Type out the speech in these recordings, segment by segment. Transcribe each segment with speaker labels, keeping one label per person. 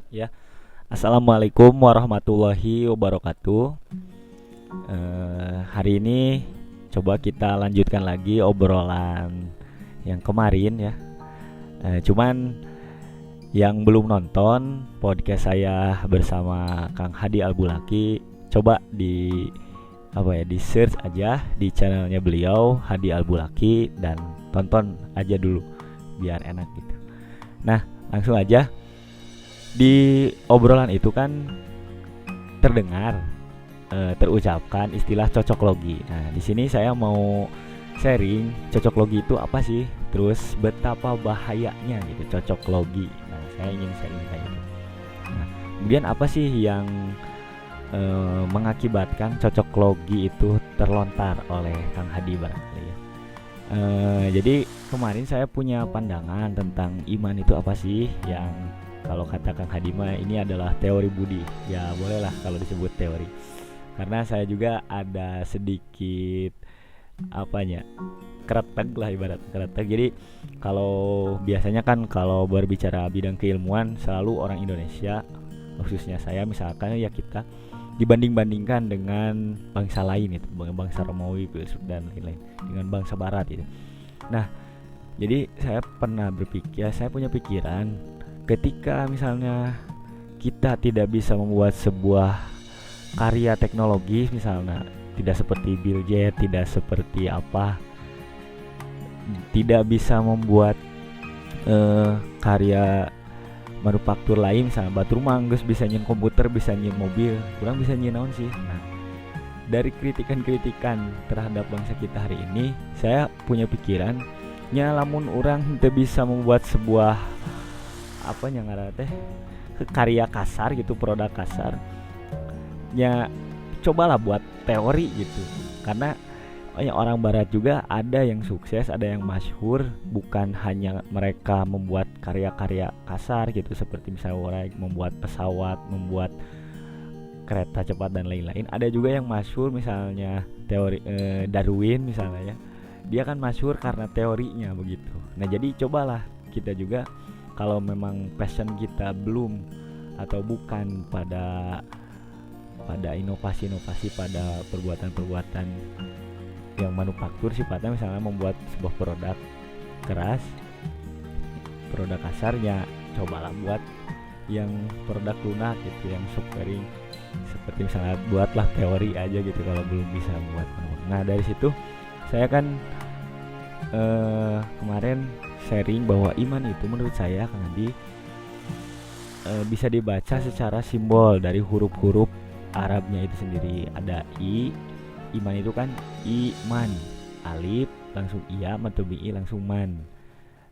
Speaker 1: Ya, assalamualaikum warahmatullahi wabarakatuh. Hari ini coba kita lanjutkan lagi obrolan yang kemarin ya. Cuman yang belum nonton podcast saya bersama Kang Hadi Albulaki, coba di search aja di channelnya beliau Hadi Albulaki dan tonton aja dulu biar enak gitu. Nah, langsung aja. Di obrolan itu kan terdengar terucapkan istilah cocok logi. Nah, di sini saya mau sharing cocok logi itu apa sih? Terus betapa bahayanya gitu cocok logi. Nah, saya ingin sharing kayak gitu. Nah, kemudian apa sih yang mengakibatkan cocok logi itu terlontar oleh Kang Hadi barangkali ya. Jadi kemarin saya punya pandangan tentang iman itu apa sih, yang kalau kata Kang Hadima ini adalah teori budi. Ya bolehlah kalau disebut teori. Karena saya juga ada sedikit apanya kretek lah, ibarat kretek. Jadi kalau biasanya kan kalau berbicara bidang keilmuan selalu orang Indonesia, khususnya saya misalkan ya, kita dibanding-bandingkan dengan bangsa lain itu, bangsa Romawi dan lain-lain, dengan bangsa Barat itu. Nah, jadi saya punya pikiran, ketika misalnya kita tidak bisa membuat sebuah karya teknologi, misalnya tidak seperti Bill Gates, tidak seperti apa, tidak bisa membuat karya manufaktur lain, misalnya batur manggus bisa nyin komputer, bisa nyin mobil, kurang bisa nyin naon sih. Nah, dari kritikan-kritikan terhadap bangsa kita hari ini, saya punya pikiran, nya lamun orang tidak bisa membuat sebuah apa yang ngaran teh karya kasar gitu, produk kasar, ya cobalah buat teori gitu. Karena orang barat juga ada yang sukses, ada yang masyhur, bukan hanya mereka membuat karya-karya kasar gitu, seperti misalnya orang membuat pesawat, membuat kereta cepat dan lain-lain. Ada juga yang masyhur, misalnya teori Darwin misalnya ya, dia kan masyhur karena teorinya begitu. Nah, jadi cobalah kita juga, kalau memang passion kita belum atau bukan pada inovasi-inovasi, pada perbuatan-perbuatan yang manufaktur sifatnya, misalnya membuat sebuah produk keras, produk kasarnya, cobalah buat yang produk lunak gitu, yang softwaring, seperti misalnya buatlah teori aja gitu kalau belum bisa buat. Nah, dari situ saya kan kemarin sharing bahwa iman itu menurut saya kan bisa dibaca secara simbol dari huruf-huruf Arabnya itu sendiri. Ada iman itu kan iman, alif langsung iya, matobi'i langsung man.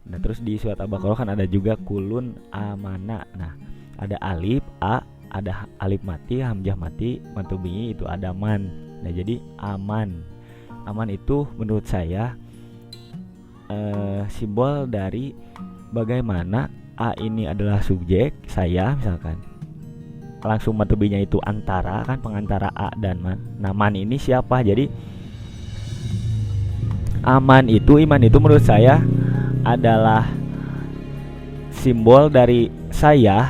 Speaker 1: Nah, terus di surat Al-Baqarah kan ada juga kulun amana. Nah, ada alif a, ada alif mati, hamzah mati, matobi'i itu ada man. Nah, jadi aman. Aman itu menurut saya simbol dari bagaimana a ini adalah subjek saya misalkan, langsung matobinya itu antara, kan pengantara a dan man. Nah, man ini siapa? Jadi aman itu, iman itu menurut saya adalah simbol dari saya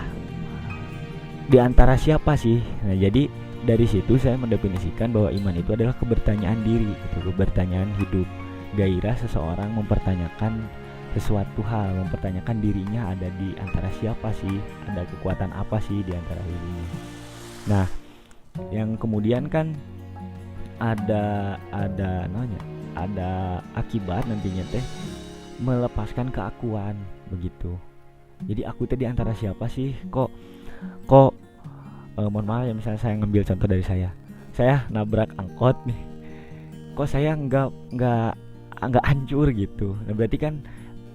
Speaker 1: di antara siapa sih. Nah, jadi dari situ saya mendefinisikan bahwa iman itu adalah kebertanyaan diri gitu, kebertanyaan hidup, gairah seseorang mempertanyakan sesuatu hal, mempertanyakan dirinya ada di antara siapa sih, ada kekuatan apa sih di antara dirinya. Nah, yang kemudian kan ada namanya, ada akibat nantinya teh melepaskan keakuan begitu. Jadi aku teh di antara siapa sih? Kok mohon maaf ya, misalnya saya ngambil contoh dari saya nabrak angkot nih, kok saya nggak hancur gitu. Nah, berarti kan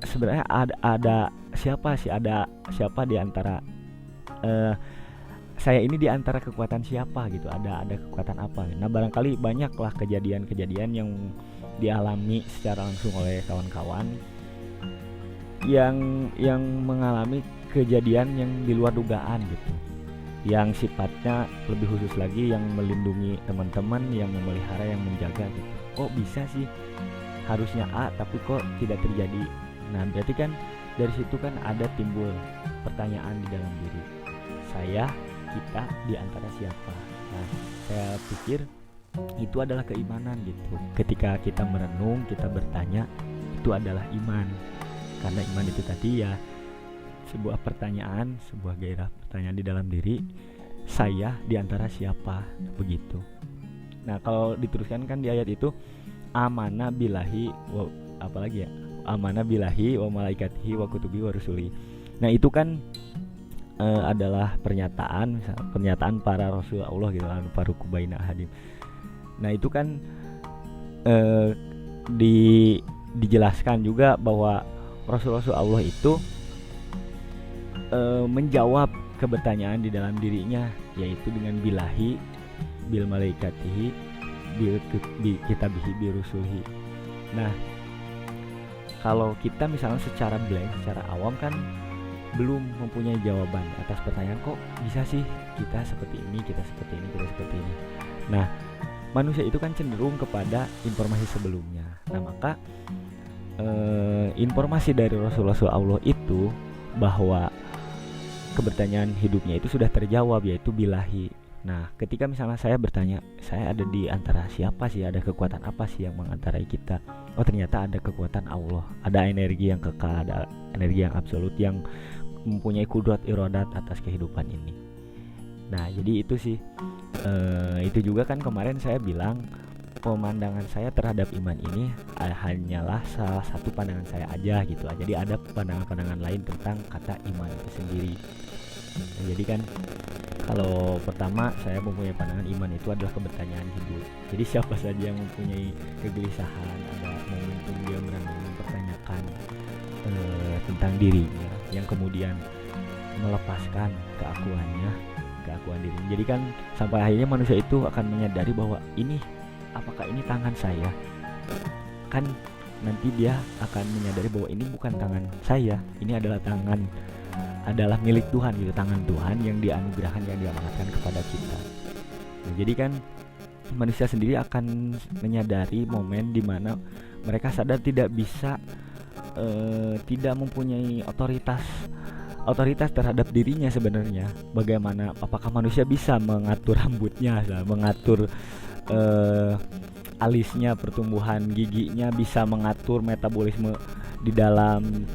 Speaker 1: sebenarnya ada siapa sih, ada siapa di antara saya ini, di antara kekuatan siapa gitu, ada kekuatan apa. Nah, barangkali banyaklah kejadian-kejadian yang dialami secara langsung oleh kawan-kawan yang mengalami kejadian yang di luar dugaan gitu, yang sifatnya lebih khusus lagi, yang melindungi teman-teman, yang memelihara, yang menjaga gitu. Kok bisa sih harusnya A tapi kok tidak terjadi? Nah, berarti kan dari situ kan ada timbul pertanyaan di dalam diri. saya, kita di antara siapa. Nah, saya pikir itu adalah keimanan gitu. Ketika kita merenung, kita bertanya, itu adalah iman. Karena iman itu tadi ya sebuah pertanyaan, sebuah gairah pertanyaan di dalam diri, saya di antara siapa, begitu. Nah, kalau diteruskan kan di ayat itu amana billahi wa apalagi ya? Amana billahi wa malaikatihi wa kutubihi wa rusuli. Nah, itu kan adalah pernyataan para rasul Allah gitu kan, faruqu baina hadim. Nah, itu kan dijelaskan juga bahwa Rasul-Rasul Allah itu menjawab kebertanyaan di dalam dirinya, yaitu dengan bilahi, bil malaikatihi, bil kitabihi, bil rusulihi. Nah, kalau kita misalnya secara blank, secara awam kan belum mempunyai jawaban atas pertanyaan, kok bisa sih kita seperti ini, kita seperti ini, kita seperti ini. Nah, manusia itu kan cenderung kepada informasi sebelumnya. Nah, maka informasi dari Rasul-Rasul Allah itu bahwa kebertanyaan hidupnya itu sudah terjawab, yaitu bilahi. Nah, ketika misalnya saya bertanya, saya ada di antara siapa sih, ada kekuatan apa sih yang mengantarai kita? Oh, ternyata ada kekuatan Allah, ada energi yang kekal, ada energi yang absolut yang mempunyai kudrat iradat atas kehidupan ini. Nah, jadi itu sih itu juga kan kemarin saya bilang pemandangan saya terhadap iman ini hanyalah salah satu pandangan saya aja gitu lah. Jadi ada pandangan-pandangan lain tentang kata iman itu sendiri. Nah, jadi kan kalau pertama saya mempunyai pandangan iman itu adalah kebertanyaan hidup. Jadi siapa saja yang mempunyai kegelisahan, ada momentum dia merenung, mempertanyakan tentang dirinya, yang kemudian melepaskan keakuannya, keakuan diri. Jadi kan sampai akhirnya manusia itu akan menyadari bahwa ini, apakah ini tangan saya? Kan nanti dia akan menyadari bahwa ini bukan tangan saya, ini adalah milik Tuhan gitu, tangan Tuhan yang dianugerahkan, yang diamanatkan kepada kita. Nah, jadi kan manusia sendiri akan menyadari momen di mana mereka sadar tidak bisa tidak mempunyai otoritas terhadap dirinya sebenarnya. Bagaimana, apakah manusia bisa mengatur rambutnya, mengatur alisnya, pertumbuhan giginya, bisa mengatur metabolisme di dalam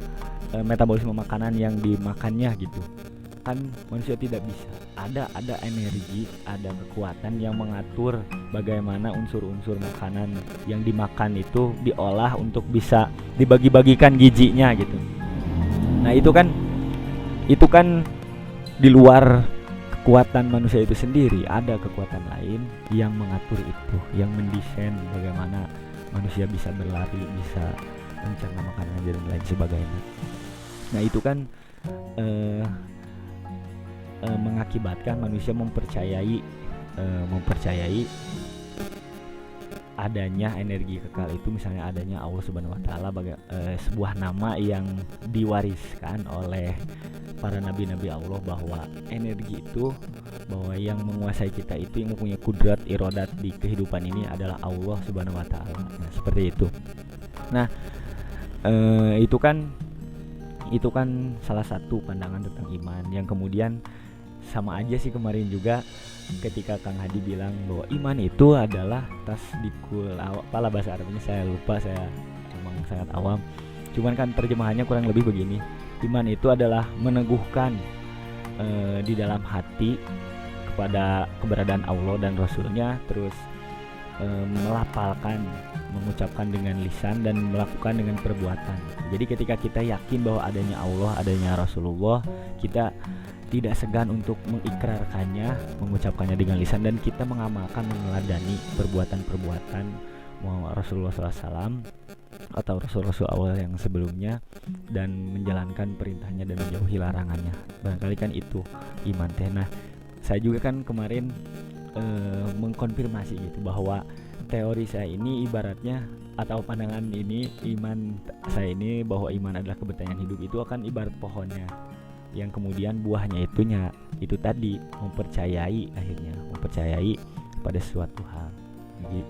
Speaker 1: metabolisme makanan yang dimakannya gitu. Kan manusia tidak bisa. Ada energi, ada kekuatan yang mengatur bagaimana unsur-unsur makanan yang dimakan itu diolah untuk bisa dibagi-bagikan gizinya gitu. Nah, itu kan di luar kekuatan manusia itu sendiri. Ada kekuatan lain yang mengatur itu, yang mendesain bagaimana manusia bisa berlari, bisa mencerna makanan dan lain sebagainya. Nah, itu kan mengakibatkan manusia mempercayai adanya energi kekal itu, misalnya adanya Allah Subhanahu wa taala, sebuah nama yang diwariskan oleh para nabi-nabi Allah, bahwa energi itu, bahwa yang menguasai kita itu, yang mempunyai kudrat iradat di kehidupan ini adalah Allah Subhanahu wa taala. Nah, seperti itu. Nah, itu kan salah satu pandangan tentang iman yang kemudian sama aja sih kemarin juga ketika Kang Hadi bilang bahwa iman itu adalah tasdikul, apalah bahasa Arabnya saya lupa, saya memang sangat awam. Cuman kan terjemahannya kurang lebih begini. Iman itu adalah meneguhkan di dalam hati kepada keberadaan Allah dan Rasulnya, terus melafalkan, mengucapkan dengan lisan, dan melakukan dengan perbuatan. Jadi ketika kita yakin bahwa adanya Allah, adanya Rasulullah, kita tidak segan untuk mengikrarkannya, mengucapkannya dengan lisan, dan kita mengamalkan, meneladani perbuatan-perbuatan Rasulullah SAW atau Rasul-Rasul awal yang sebelumnya, dan menjalankan perintahnya dan menjauhi larangannya. Barangkali kan itu iman teh. Nah, saya juga kan kemarin mengkonfirmasi gitu bahwa teori saya ini ibaratnya, atau pandangan ini, iman saya ini, bahwa iman adalah kebertanyaan hidup, itu akan ibarat pohonnya yang kemudian buahnya itu tadi mempercayai pada suatu hal.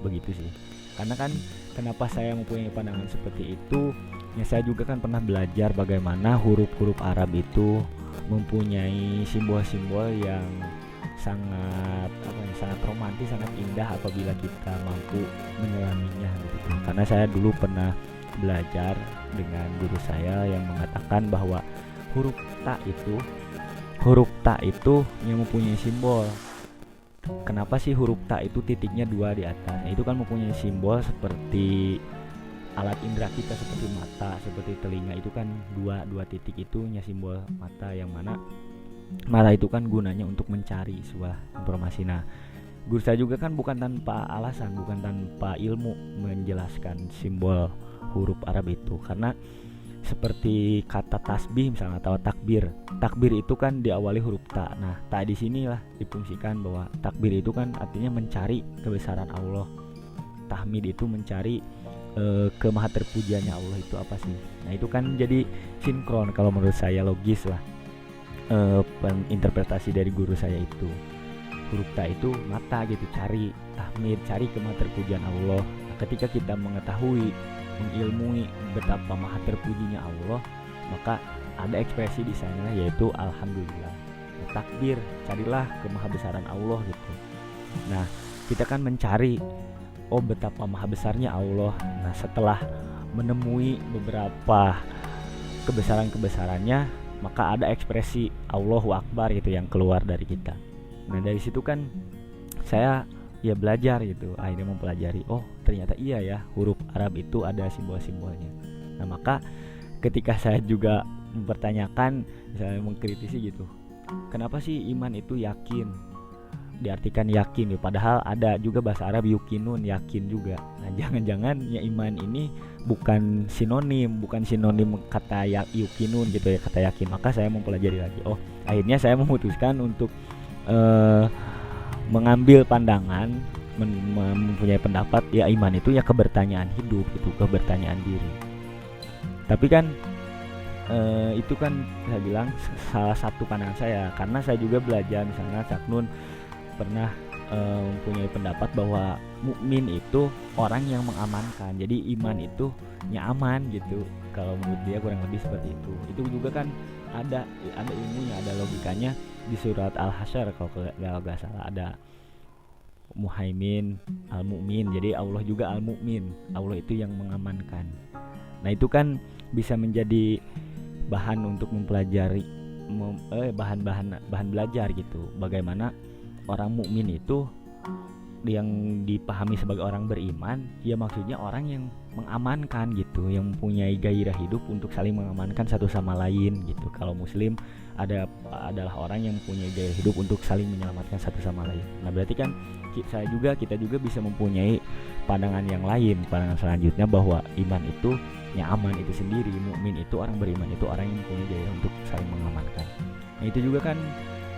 Speaker 1: Begitu sih. Karena kan kenapa saya mempunyai pandangan seperti itu, ya saya juga kan pernah belajar bagaimana huruf-huruf Arab itu mempunyai simbol-simbol yang sangat romantis, sangat indah apabila kita mampu menyelaminya gitu. Karena saya dulu pernah belajar dengan guru saya yang mengatakan bahwa huruf ta itu yang mempunyai simbol. Kenapa sih huruf ta itu titiknya 2 di atas? Nah, itu kan mempunyai simbol seperti alat indera kita, seperti mata, seperti telinga, itu kan dua titik itunya simbol mata, yang mana mata itu kan gunanya untuk mencari sebuah informasi. Nah, guru saya juga kan bukan tanpa alasan, bukan tanpa ilmu menjelaskan simbol huruf Arab itu, karena seperti kata tasbih misalnya atau takbir itu kan diawali huruf ta. Nah, ta di sinilah difungsikan bahwa takbir itu kan artinya mencari kebesaran Allah, tahmid itu mencari kemaha terpujiannya Allah itu apa sih. Nah, itu kan jadi sinkron, kalau menurut saya logis lah interpretasi dari guru saya itu. Huruf ta itu mata gitu, cari tahmid, cari kemaha terpujian Allah. Nah, ketika kita mengetahui, mengilmui betapa maha terpujinya Allah, maka ada ekspresi di sana yaitu alhamdulillah. Nah, takbir, carilah kemahabesaran Allah gitu. Nah, kita kan mencari betapa maha besarnya Allah. Nah, setelah menemui beberapa kebesarannya, maka ada ekspresi Allahu Akbar gitu yang keluar dari kita. Nah, dari situ kan saya ya belajar gitu, akhirnya mempelajari, ternyata iya ya, huruf Arab itu ada simbol-simbolnya. Nah, maka ketika saya juga mempertanyakan, misalnya mengkritisi gitu, kenapa sih iman itu yakin, diartikan yakin ya, padahal ada juga bahasa Arab yukinun, yakin juga. Nah, jangan-jangan ya iman ini bukan sinonim kata yukinun gitu ya, kata yakin. Maka saya mempelajari lagi. Akhirnya saya memutuskan untuk mengambil pandangan, mempunyai pendapat ya iman itu ya kebertanyaan hidup gitu, kebertanyaan diri. Tapi kan itu kan saya bilang salah satu pandangan saya, karena saya juga belajar, misalnya Saknun pernah mempunyai pendapat bahwa mukmin itu orang yang mengamankan. Jadi iman itu nyaman gitu. Kalau menurut dia kurang lebih seperti itu. Itu juga kan ada ilmunya, ada logikanya di surat Al-Hasyr kalau nggak salah, ada Muhaimin, Al-Mu'min. Jadi Allah juga Al-Mu'min. Allah itu yang mengamankan. Nah, itu kan bisa menjadi bahan untuk mempelajari, bahan belajar gitu. Bagaimana orang mukmin itu yang dipahami sebagai orang beriman, ya maksudnya orang yang mengamankan gitu, yang mempunyai gairah hidup untuk saling mengamankan satu sama lain gitu. Kalau muslim adalah orang yang mempunyai gairah hidup untuk saling menyelamatkan satu sama lain. Nah, berarti kan kita juga bisa mempunyai pandangan yang lain, pandangan selanjutnya bahwa iman itu nyaman itu sendiri, mukmin itu, orang beriman itu orang yang mempunyai gairah untuk saling mengamankan. Nah, itu juga kan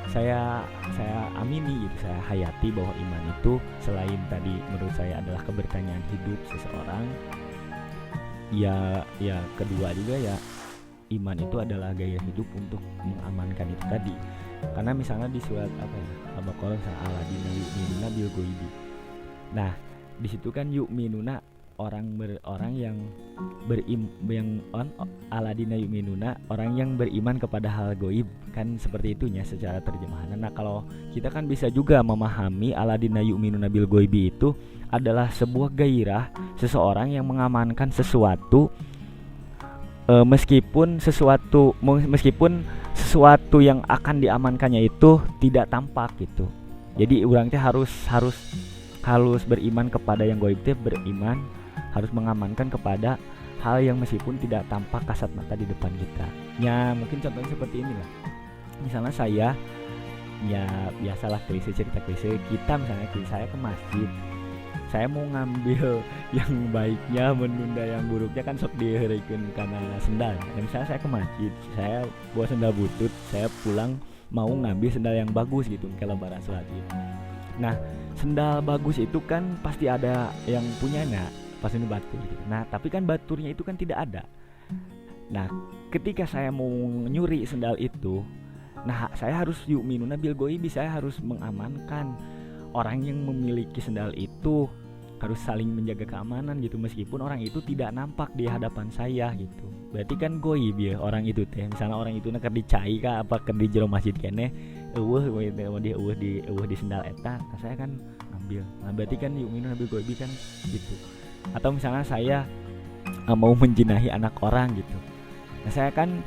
Speaker 1: saya amini gitu, saya hayati bahwa iman itu selain tadi menurut saya adalah kebertanyaan hidup seseorang, ya kedua juga ya iman itu adalah gaya hidup untuk mengamankan itu tadi. Karena misalnya di surat Al-Baqarah aladina yu'minuna bil ghaibi. Nah, di situ kan yu'minuna orang yang aladina yu'minuna orang yang beriman kepada hal gaib, kan seperti itunya secara terjemahan. Nah, kalau kita kan bisa juga memahami aladina yu'minuna bil ghaibi itu adalah sebuah gairah seseorang yang mengamankan sesuatu, meskipun sesuatu yang akan diamankannya itu tidak tampak gitu. Jadi orangnya harus beriman kepada yang gaib, beriman harus mengamankan kepada hal yang meskipun tidak tampak kasat mata di depan kita. Ya mungkin contohnya seperti inilah. Misalnya saya, ya biasalah cerita klise, saya ke masjid, saya mau ngambil yang baiknya, menunda yang buruknya kan sok diheureukeun karena sendal. Dan misalnya saya ke masjid, saya bawa sendal butut, saya pulang mau ngambil sendal yang bagus gitu ke lebaran selanjutnya. Nah, sendal bagus itu kan pasti ada yang punyanya, pasti ini batur gitu. Nah, tapi kan baturnya itu kan tidak ada. Nah, ketika saya mau nyuri sendal itu, nah saya harus yu'minuna bil ghaibi, saya harus mengamankan orang yang memiliki sendal itu harus saling menjaga keamanan gitu, meskipun orang itu tidak nampak di hadapan saya gitu. Berarti kan goib ya orang itu teh. Misalnya orang itu keur dicai kah apa keur di jero masjid kene eueuh di sendal eta, nah saya kan ambil. Nah berarti kan yu'minu nabi goibi kan gitu. Atau misalnya saya mau menjinahi anak orang gitu, nah saya kan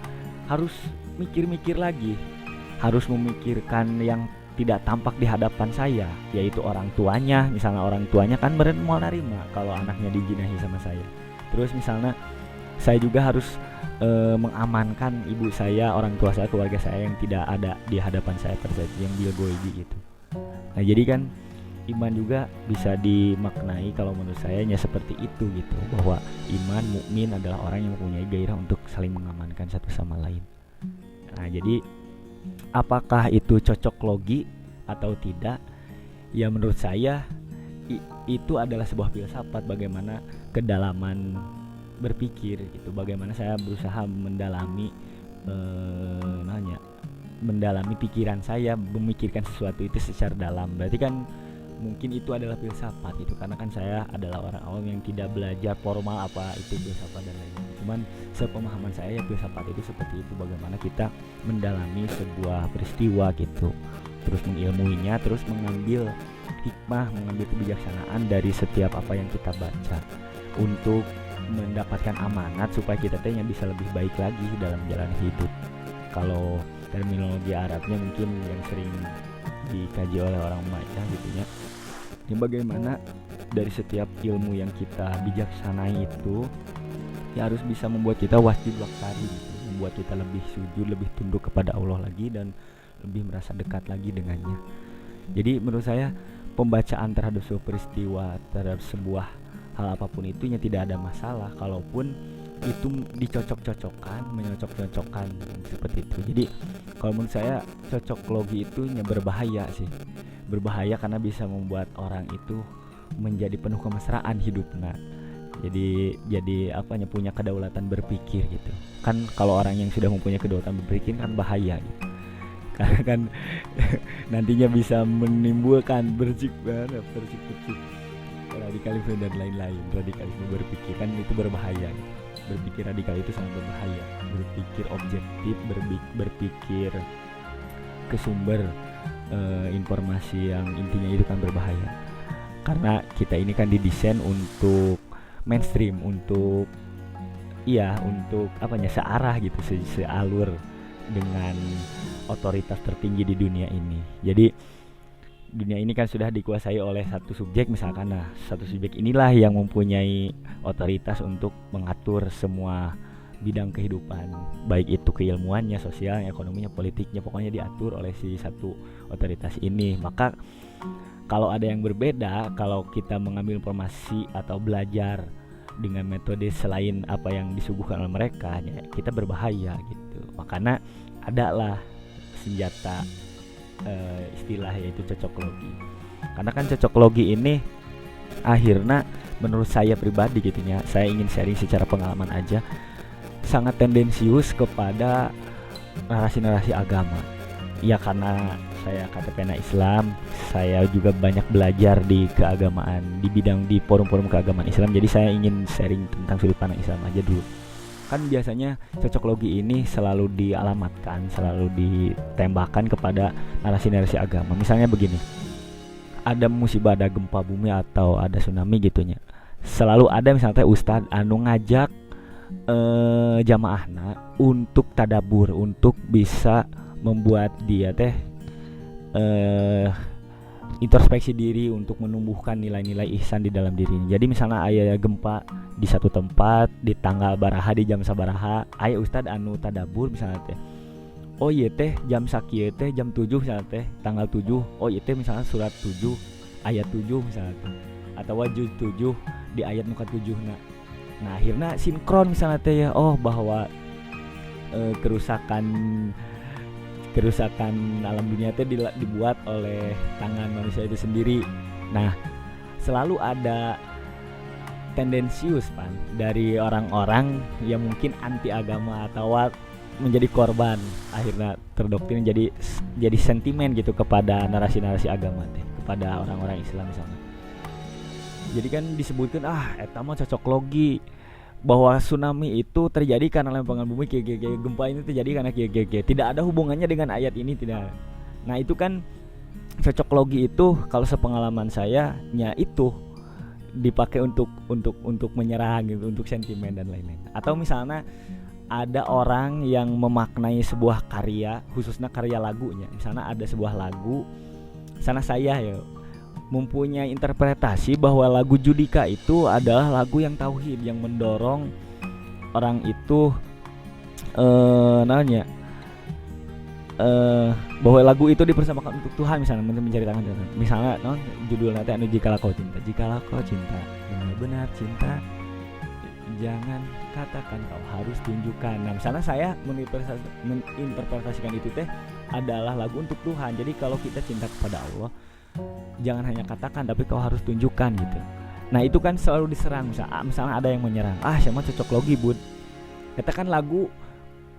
Speaker 1: harus mikir-mikir lagi, harus memikirkan yang tidak tampak di hadapan saya, yaitu orang tuanya. Misalnya orang tuanya kan meren mau nerima kalau anaknya dijinahi sama saya. Terus misalnya saya juga harus mengamankan ibu saya, orang tua saya, keluarga saya yang tidak ada di hadapan saya terjadi yang bil goibi gitu. Nah jadi kan iman juga bisa dimaknai kalau menurut saya ya seperti itu gitu, bahwa iman mukmin adalah orang yang mempunyai gairah untuk saling mengamankan satu sama lain. Nah jadi apakah itu cocok logi atau tidak? Ya menurut saya itu adalah sebuah filsafat, bagaimana kedalaman berpikir itu, bagaimana saya berusaha mendalami mendalami pikiran saya, memikirkan sesuatu itu secara dalam. Berarti kan mungkin itu adalah filsafat itu, karena kan saya adalah orang awam yang tidak belajar formal apa itu filsafat dan lain-lain. Cuman sepemahaman saya ya filsafat itu seperti itu, bagaimana kita mendalami sebuah peristiwa gitu, terus mengilmuinya, terus mengambil hikmah, mengambil kebijaksanaan dari setiap apa yang kita baca untuk mendapatkan amanat supaya kita tanya bisa lebih baik lagi dalam jalan hidup. Kalau terminologi Arabnya mungkin yang sering dikaji oleh orang Makkah gitu ya. Yang bagaimana dari setiap ilmu yang kita bijaksanai itu ya harus bisa membuat kita wasjud waktari gitu, membuat kita lebih sujud, lebih tunduk kepada Allah lagi dan lebih merasa dekat lagi dengannya. Jadi menurut saya pembacaan terhadap sebuah peristiwa, terhadap sebuah hal apapun itu ya tidak ada masalah kalaupun itu dicocok-cocokkan, menyocok-cocokkan seperti itu. Jadi kalau menurut saya cocok logi itu ya berbahaya sih. Berbahaya karena bisa membuat orang itu menjadi penuh kemesraan hidupnya. Jadi apanya punya kedaulatan berpikir gitu. Kan kalau orang yang sudah mempunyai kedaulatan berpikir kan bahaya gitu. Karena kan nantinya bisa menimbulkan bersik radikalisme dan lain-lain. Radikalisme berpikir kan itu berbahaya gitu. Berpikir radikal itu sangat berbahaya. Berpikir objektif, berpikir ke sumber informasi yang intinya itu kan berbahaya. Karena kita ini kan didesain untuk mainstream, untuk searah gitu, sealur dengan otoritas tertinggi di dunia ini. Jadi dunia ini kan sudah dikuasai oleh satu subjek misalkan. Nah, satu subjek inilah yang mempunyai otoritas untuk mengatur semua bidang kehidupan, baik itu keilmuannya, sosialnya, ekonominya, politiknya, pokoknya diatur oleh si satu otoritas ini. Maka kalau ada yang berbeda, kalau kita mengambil informasi atau belajar dengan metode selain apa yang disuguhkan oleh mereka, ya kita berbahaya gitu. Makanya adalah senjata istilah yaitu cocok logi. Karena kan cocok logi ini akhirnya menurut saya pribadi gitu ya, saya ingin sharing secara pengalaman aja, sangat tendensius kepada narasi-narasi agama. Ya karena saya KTP Islam, saya juga banyak belajar di keagamaan, di forum-forum keagamaan Islam. Jadi saya ingin sharing tentang sudut pandang Islam aja dulu. Kan biasanya cocok logi ini selalu dialamatkan, selalu ditembakkan kepada narasi-narasi agama. Misalnya begini, ada musibah, ada gempa bumi atau ada tsunami gitunya, selalu ada misalnya ustadz anu ngajak jamaahna untuk tadabur, untuk bisa membuat dia introspeksi diri, untuk menumbuhkan nilai-nilai ihsan di dalam dirinya. Jadi misalnya aya gempa di satu tempat di tanggal baraha, di jam sabaraha, aya ustad anu tadabur misalnya teh, oh iya teh jam sakieu teh jam 7 misalnya teh tanggal 7, oh iya teh misalnya surat 7 ayat 7 misalnya teh, atau wajud 7 di ayat muka 7. Nah akhirnya sinkron misalnya teh ya, oh bahwa kerusakan alam dunia itu dibuat oleh tangan manusia itu sendiri. Nah selalu ada tendensius pan dari orang-orang yang mungkin anti agama atau menjadi korban, akhirnya terdoktrin jadi sentimen gitu kepada narasi-narasi agama teh, kepada orang-orang Islam misalnya. Jadi kan disebutkan eta mah cocok logi bahwa tsunami itu terjadi karena lempengan bumi gempa ini terjadi karena tidak ada hubungannya dengan ayat ini, tidak. Nah itu kan cocok logi itu kalau sepengalaman saya nya itu dipakai untuk menyerang gitu, untuk sentimen dan lain-lain. Atau misalnya ada orang yang memaknai sebuah karya, khususnya karya lagunya. Misalnya ada sebuah lagu, sana saya ya mempunyai interpretasi bahwa lagu Judika itu adalah lagu yang tauhid, yang mendorong orang itu bahwa lagu itu dipersembahkan untuk Tuhan, misalnya menceritakan misalnya judulnya anu jikalau kau cinta benar-benar cinta, jangan katakan kau harus tunjukkan. Nah misalnya saya menginterpretasikan itu adalah lagu untuk Tuhan. Jadi kalau kita cinta kepada Allah, jangan hanya katakan tapi kau harus tunjukkan gitu. Nah itu kan selalu diserang, misalnya ada yang menyerang, siapa cocok logi bud, katakan lagu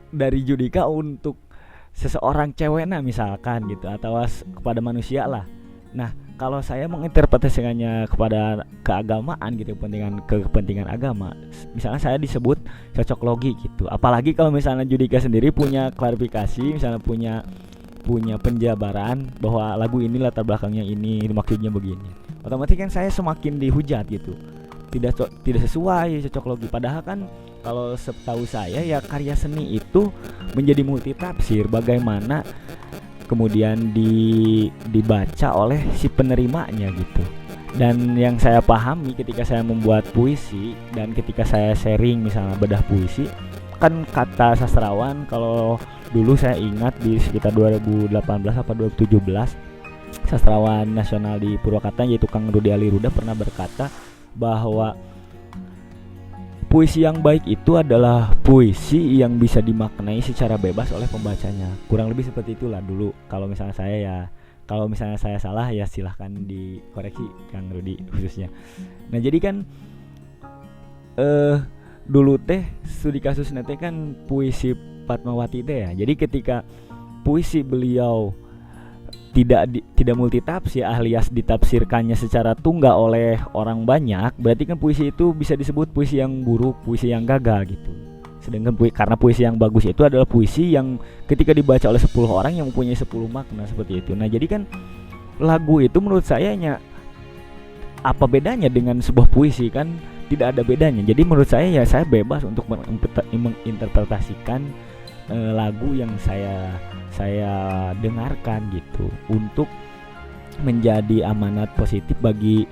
Speaker 1: dari Judika untuk seseorang cewek misalkan gitu, atau kepada manusia lah. Nah kalau saya menginterpretasikannya kepada keagamaan gitu, kepentingan agama, misalnya saya disebut cocok logi gitu. Apalagi kalau misalnya Judika sendiri punya klarifikasi, misalnya punya penjabaran bahwa lagu ini latar belakangnya ini, maksudnya begini, otomatis kan saya semakin dihujat gitu, tidak sesuai cocok logi. Padahal kan kalau setahu saya ya karya seni itu menjadi multitafsir, bagaimana kemudian dibaca oleh si penerimanya gitu. Dan yang saya pahami ketika saya membuat puisi dan ketika saya sharing misalnya bedah puisi, kan kata sastrawan, kalau dulu saya ingat di sekitar 2018 atau 2017, sastrawan nasional di Purwakarta yaitu Kang Rudi Aliruda pernah berkata bahwa puisi yang baik itu adalah puisi yang bisa dimaknai secara bebas oleh pembacanya. Kurang lebih seperti itulah dulu. Kalau misalnya saya salah ya silahkan dikoreksi Kang Rudi khususnya. Nah jadi kan dulu studi kasus nanti kan puisi Fatmawati ya. Jadi ketika puisi beliau tidak multitafsir alias ditafsirkannya secara tunggal oleh orang banyak, berarti kan puisi itu bisa disebut puisi yang buruk, puisi yang gagal gitu. Sedangkan karena puisi yang bagus itu adalah puisi yang ketika dibaca oleh 10 orang yang mempunyai 10 makna seperti itu. Nah jadi kan lagu itu menurut saya apa bedanya dengan sebuah puisi? Kan tidak ada bedanya. Jadi menurut saya ya saya bebas untuk menginterpretasikan lagu yang saya dengarkan gitu, untuk menjadi amanat positif bagi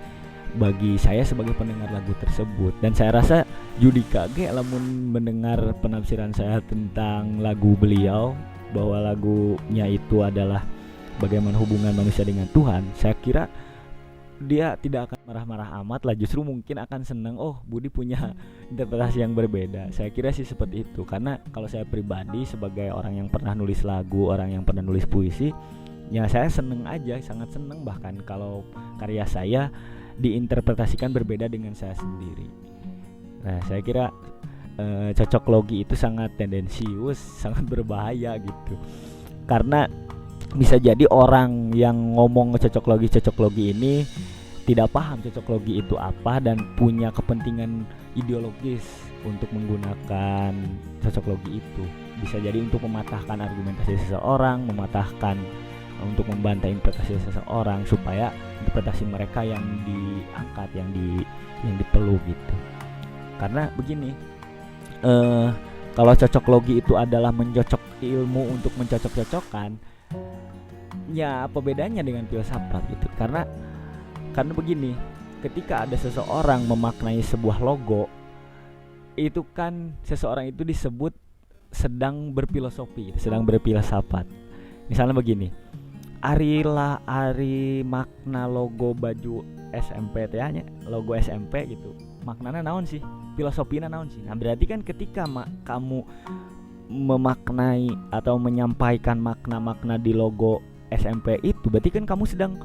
Speaker 1: saya sebagai pendengar lagu tersebut. Dan saya rasa Judika lamun mendengar penafsiran saya tentang lagu beliau, bahwa lagunya itu adalah bagaimana hubungan manusia dengan Tuhan, saya kira dia tidak akan marah-marah amat lah, justru mungkin akan senang, Budi punya interpretasi yang berbeda. Saya kira sih seperti itu. Karena kalau saya pribadi sebagai orang yang pernah nulis lagu, orang yang pernah nulis puisi, ya saya seneng aja, sangat seneng bahkan kalau karya saya diinterpretasikan berbeda dengan saya sendiri. Nah saya kira cocok logi itu sangat tendensius, sangat berbahaya gitu. Karena bisa jadi orang yang ngomong cocok logi ini tidak paham cocok logi itu apa dan punya kepentingan ideologis untuk menggunakan cocok logi itu. Bisa jadi untuk mematahkan argumentasi seseorang, untuk membantah interpretasi seseorang supaya interpretasi mereka yang diangkat, yang dipeluk gitu. Karena begini, kalau cocok logi itu adalah mencocok ilmu untuk mencocok-cocokkan, ya apa bedanya dengan filsafat gitu? Karena begini, ketika ada seseorang memaknai sebuah logo, itu kan seseorang itu disebut sedang berfilosofi, sedang berfilsafat. Misalnya begini, ari makna logo baju SMP nya, logo SMP gitu, maknanya naon sih? Filosofinya naon sih? Nah berarti kan ketika kamu memaknai atau menyampaikan makna-makna di logo SMP itu, berarti kan kamu sedang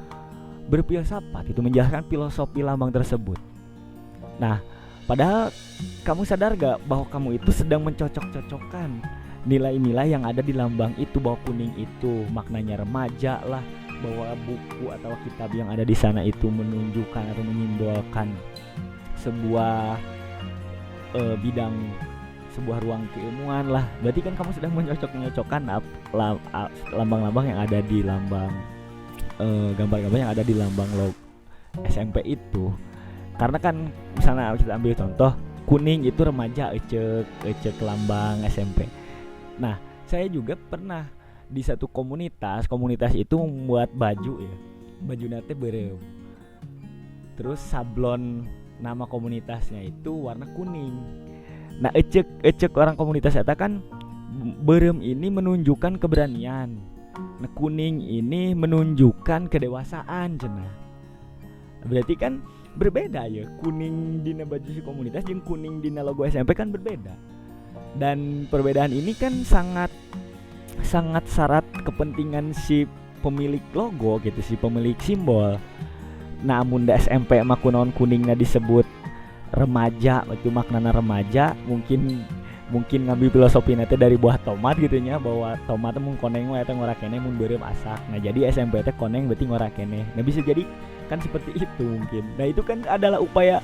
Speaker 1: berfilsafat, itu menjelaskan filosofi lambang tersebut. Nah, padahal kamu sadar gak bahwa kamu itu sedang mencocok-cocokkan nilai-nilai yang ada di lambang itu, bahwa kuning itu maknanya remaja lah, bahwa buku atau kitab yang ada di sana itu menunjukkan atau menyimbolkan sebuah bidang, sebuah ruang keilmuan lah, berarti kan kamu sedang menyocok-nyocokkan lambang-lambang yang ada di lambang, gambar-gambar yang ada di lambang logo SMP itu. Karena kan misalnya kita ambil contoh, kuning itu remaja, ecek lambang SMP. Nah, saya juga pernah di satu komunitas itu membuat baju ya, baju nate berem, terus sablon nama komunitasnya itu warna kuning. Nah, ecek orang komunitas eta kan berem ini menunjukkan keberanian, nah kuning ini menunjukkan kedewasaan cenah. Berarti kan berbeda ya, kuning dina baju si komunitas jeung kuning dina logo SMP kan berbeda. Dan perbedaan ini kan sangat syarat kepentingan si pemilik logo gitu, si pemilik simbol. Namun da SMP mah kunaon kuningna disebut remaja, itu maknana remaja, mungkin ngambil filosofi nanti dari buah tomat gitu nya, bahwa tomat mun koneng we eta ngorakene mun beureum asak. Nah, jadi SMP teh koneng berarti ngorakene. Nah, bisa jadi kan seperti itu mungkin. Nah, itu kan adalah upaya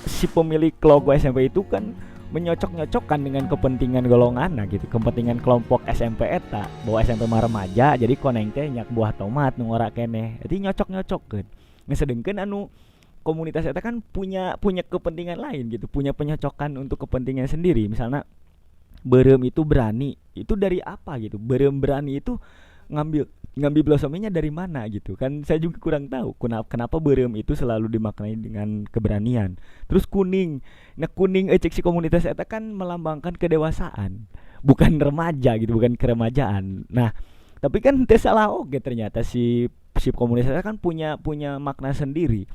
Speaker 1: si pemilik logo SMP itu kan menyocok-nyocokkan dengan kepentingan golongan, nah gitu, kepentingan kelompok SMP eta, bahwa SMP mah remaja, jadi koneng teh nyak buah tomat nu ngorakene. Jadi nyocok-nyocokkeun. Ngesedengkeun anu komunitas eta kan punya kepentingan lain gitu, punya penyocokan untuk kepentingan sendiri. Misalnya beureum itu berani, itu dari apa gitu? Beureum berani itu ngambil filosofinya dari mana gitu kan, saya juga kurang tahu kenapa beureum itu selalu dimaknai dengan keberanian. Terus kuning, nah kuning ecek si komunitas eta kan melambangkan kedewasaan, bukan remaja gitu, bukan keremajaan. Nah, tapi kan teu salah oge ternyata si komunitas eta kan punya makna sendiri,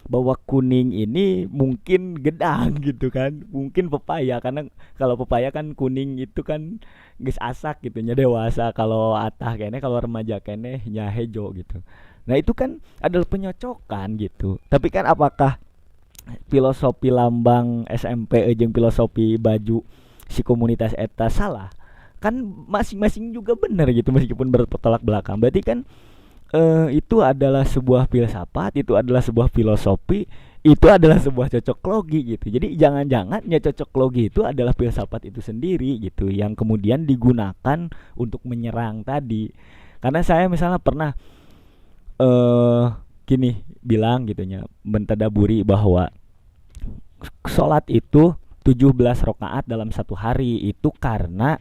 Speaker 1: bahwa kuning ini mungkin gedang gitu kan, mungkin pepaya, karena kalau pepaya kan kuning itu kan geus asak gitu nya dewasa, kalau atah kene, kalau remaja kene nya hejo gitu. Nah, itu kan adalah penyocokan gitu. Tapi kan apakah filosofi lambang SMP jeung filosofi baju si komunitas eta salah? Kan masing-masing juga benar gitu, meskipun bertolak belakang. Berarti kan itu adalah sebuah filsafat, itu adalah sebuah filosofi, itu adalah sebuah cocok logi gitu. Jadi jangan-jangan ya cocok logi itu adalah filsafat itu sendiri gitu, yang kemudian digunakan untuk menyerang tadi. Karena saya misalnya pernah gini bilang gitunya, mentadaburi bahwa sholat itu 17 rakaat dalam satu hari itu karena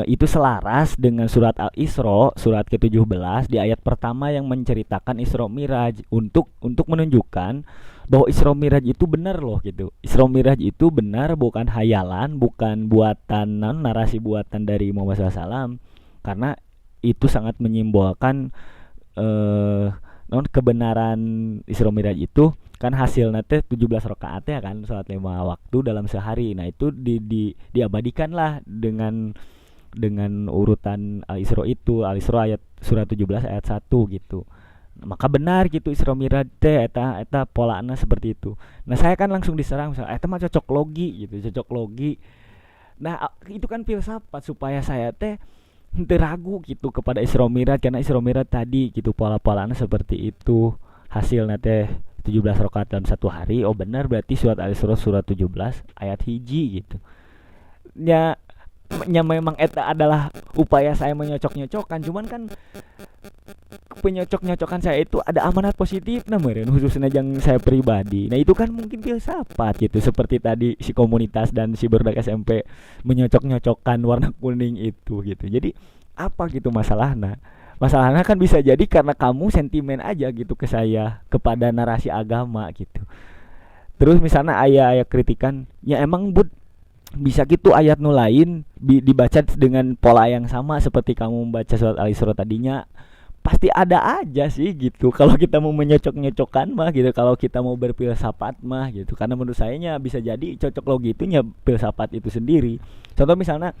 Speaker 1: itu selaras dengan surat Al-Isra, surat ke-17 di ayat pertama yang menceritakan Isra Miraj, untuk menunjukkan bahwa Isra Miraj itu benar loh gitu. Isra Miraj itu benar, bukan hayalan, bukan buatan, narasi buatan dari Muhammad SAW, karena itu sangat menyimbolkan kebenaran Isra Miraj itu kan hasilnya teh 17 rakaat ya kan, salat 5 waktu dalam sehari. Nah, itu diabadikan lah dengan urutan Al-Isra itu, Al-Isra ayat surat 17 ayat 1 gitu. Nah, maka benar gitu Isra Miraj teh eta polana seperti itu. Nah, saya kan langsung diserang misalnya eta mah cocok logi gitu, cocok logi. Nah, itu kan filsafat supaya saya teh henteu ragu gitu kepada Isra Miraj, karena Isra Miraj tadi gitu pola-polana seperti itu. Hasilnya teh 17 rakaat dalam satu hari. Oh benar, berarti surat Al-Isra surat 17 ayat hiji gitu. Ya memang eta adalah upaya saya menyocok-nyocokkan, cuman kan penyocok-nyocokan saya itu ada amanat positif meureun, khususnya yang saya pribadi. Nah, itu kan mungkin filsafat gitu, seperti tadi si komunitas dan si budak SMP menyocok-nyocokkan warna kuning itu gitu. Jadi apa gitu masalahnya? Masalahnya kan bisa jadi karena kamu sentimen aja gitu ke saya, kepada narasi agama gitu. Terus misalnya ayat kritikan, ya emang bisa gitu ayat nu lain dibaca dengan pola yang sama seperti kamu membaca surat Al-Isra tadinya. Pasti ada aja sih gitu, kalau kita mau menyocok-nyocokkan mah gitu, kalau kita mau berfilsafat mah gitu. Karena menurut saya nya bisa jadi cocok logi itu nya filsafat itu sendiri. Contoh misalnya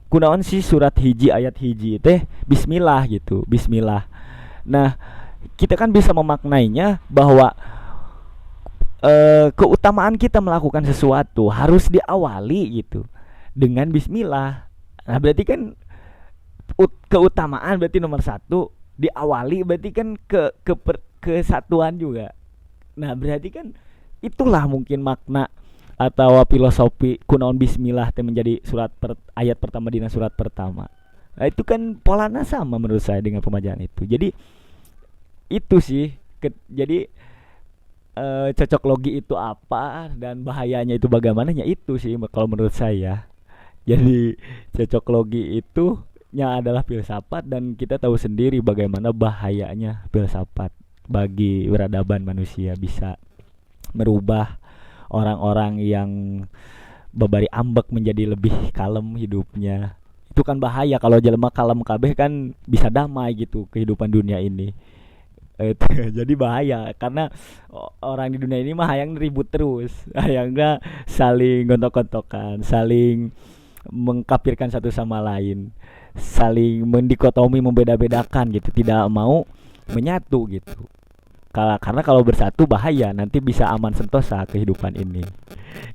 Speaker 1: kunaon sih surat hiji ayat hiji teh bismillah gitu, bismillah. Nah, kita kan bisa memaknainya bahwa keutamaan kita melakukan sesuatu harus diawali gitu dengan bismillah. Nah, berarti kan keutamaan berarti nomor satu, diawali berarti kan kesatuan juga. Nah berarti kan itulah mungkin makna atau filosofi kunaon bismillah teh menjadi ayat pertama dina surat pertama. Nah, itu kan polanya sama menurut saya dengan pembacaan itu. Jadi itu sih jadi cocok logi itu apa dan bahayanya itu bagaimana, ya itu sih kalau menurut saya. Jadi cocok logi itu adalah filsafat, dan kita tahu sendiri bagaimana bahayanya filsafat bagi peradaban manusia, bisa merubah orang-orang yang babari ambek menjadi lebih kalem hidupnya. Itu kan bahaya kalau jelema kalem kabeh kan bisa damai gitu kehidupan dunia ini. Jadi bahaya karena orang di dunia ini mah hayang ribut terus, hayang nggak saling gontok-gontokan, saling mengkapirkan satu sama lain, saling mendikotomi, membeda-bedakan gitu, tidak mau menyatu gitu. Karena kalau bersatu bahaya, nanti bisa aman sentosa kehidupan ini.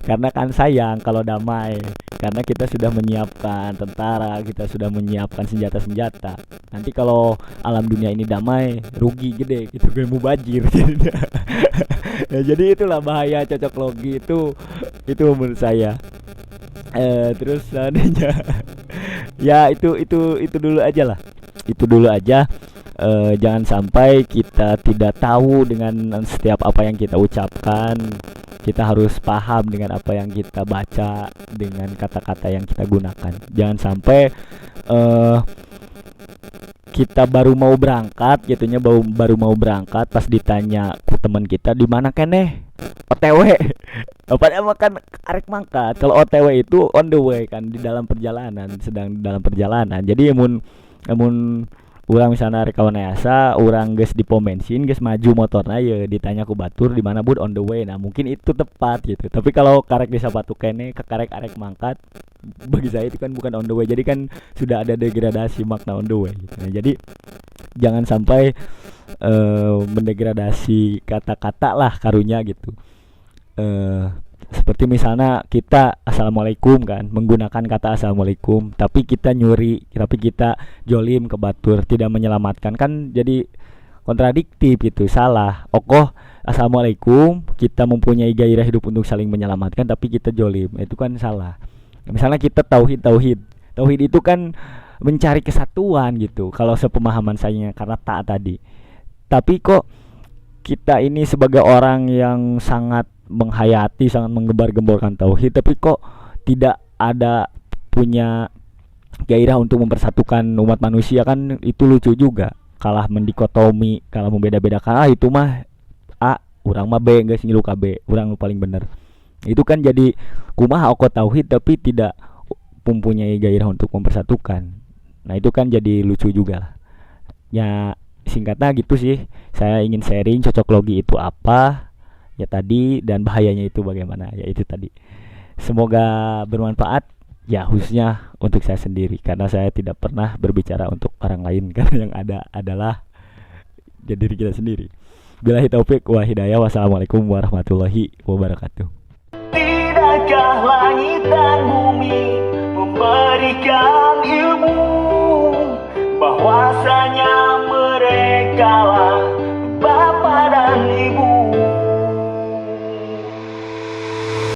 Speaker 1: Karena kan sayang kalau damai, karena kita sudah menyiapkan tentara, kita sudah menyiapkan senjata-senjata. Nanti kalau alam dunia ini damai, rugi gede gitu, gue mubajir. Ya, jadi itulah bahaya cocok logi itu menurut saya. Terus selanjutnya ya itu dulu aja lah. Itu dulu aja. Jangan sampai kita tidak tahu dengan setiap apa yang kita ucapkan. Kita harus paham dengan apa yang kita baca, dengan kata-kata yang kita gunakan. Jangan sampai kita baru mau berangkat gitunya, baru mau berangkat pas ditanya ku teman kita di mana keneh, OTW. Padahal makan arek mangkat. Kalau OTW itu on the way kan, di dalam perjalanan, sedang dalam perjalanan. Jadi emun urang misalnya rek kawanayasa, urang geus di pom bensin, geus maju motorna ya ditanya ku batur di mana bud, on the way. Nah, mungkin itu tepat gitu. Tapi kalau karek disapatu kene ke karek arek mangkat, bagi saya itu kan bukan on the way. Jadi kan sudah ada degradasi makna on the way gitu. Nah, jadi jangan sampai mendegradasi kata-kata lah karunya gitu. Seperti misalnya kita assalamualaikum kan, menggunakan kata assalamualaikum, tapi kita nyuri, tapi kita jolim ke batur, tidak menyelamatkan, kan jadi kontradiktif gitu, salah. Okoh assalamualaikum, kita mempunyai gairah hidup untuk saling menyelamatkan, tapi kita jolim, itu kan salah. Misalnya kita tauhid itu kan mencari kesatuan gitu, kalau sepemahaman saya karena taat tadi. Tapi kok kita ini sebagai orang yang sangat menghayati, sangat menggembar-gemborkan tauhid, tapi kok tidak ada punya gairah untuk mempersatukan umat manusia, kan itu lucu juga. Kalah mendikotomi, kalah membeda-bedakan, itu mah A, urang mah B, geus ngilu ka B, urang paling bener. Itu kan jadi kumaha oko tauhid tapi tidak mempunyai gairah untuk mempersatukan. Nah, itu kan jadi lucu juga lah. Ya singkatnya gitu sih. Saya ingin sharing cocok logi itu apa ya tadi, dan bahayanya itu bagaimana, ya itu tadi. Semoga bermanfaat ya, khususnya untuk saya sendiri, karena saya tidak pernah berbicara untuk orang lain, karena yang ada adalah diri kita sendiri. Billahi taufik wa hidayah. Wassalamualaikum warahmatullahi wabarakatuh. Tidakkah langit dan bumi memberikan ilmu